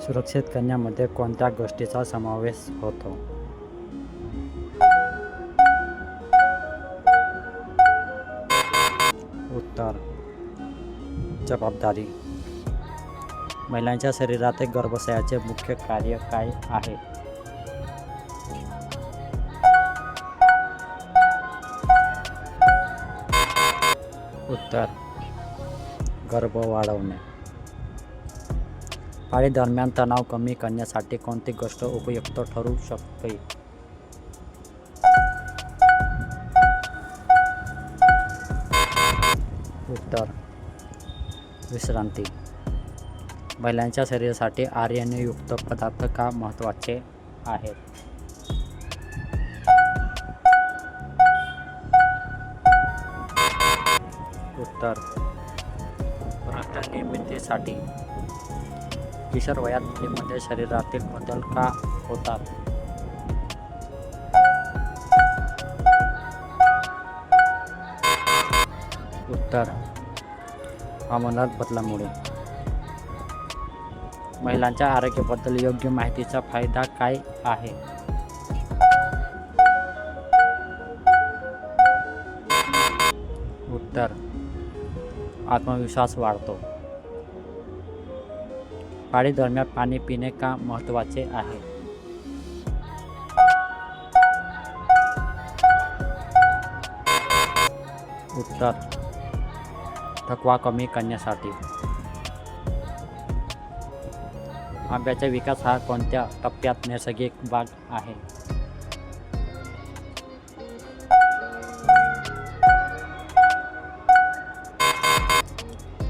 सुरक्षित करण्यामध्ये कोणत्या गोष्टींचा समावेश होतो? उत्तर जबाबदारी. महिलांच्या शरीरात गर्भाशयाचे मुख्य कार्य काय आहे? उत्तर गर्भ वाढवणे. पाळीदरम्यान तणाव कमी करण्यासाठी कोणती गोष्ट उपयुक्त ठरू शकते? उत्तर विश्रांती. महिलांच्या शरीरासाठी आयर्नयुक्त पदार्थ का महत्त्वाचे आहेत? उत्तर रक्तनिर्मितीसाठी. किशोर वयात मुलींमध्ये शरीरातील बदल का होतात? उत्तर हॉर्मोनल बदलामुळे. महिलांच्या आरोग्याबद्दल योग्य माहितीचा फायदा काय आहे? उत्तर आत्मविश्वास वाढतो. पाळीदरम्यान पाणी पिणे का महत्त्वाचे आहे? उत्तर थकवा कमी करण्यासाठी. आंब्याचा विकास हा कोणत्या टप्प्यात नैसर्गिक भाग आहे?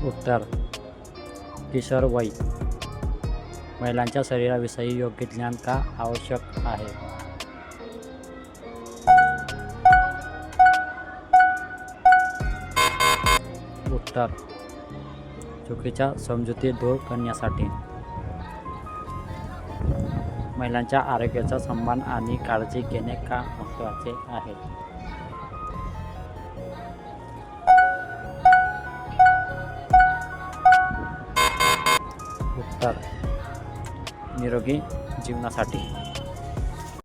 उत्तर किशोर वय. महिलांच्या शरीराविषयी योग्य ज्ञान का आवश्यक आहे? उत्तर चुकीच्या समजुती दूर करण्यासाठी. महिलांच्या आरोग्याचा सन्मान आणि काळजी घेणे का महत्त्वाचे आहे? उत्तर निरोगी जीवनासाठी.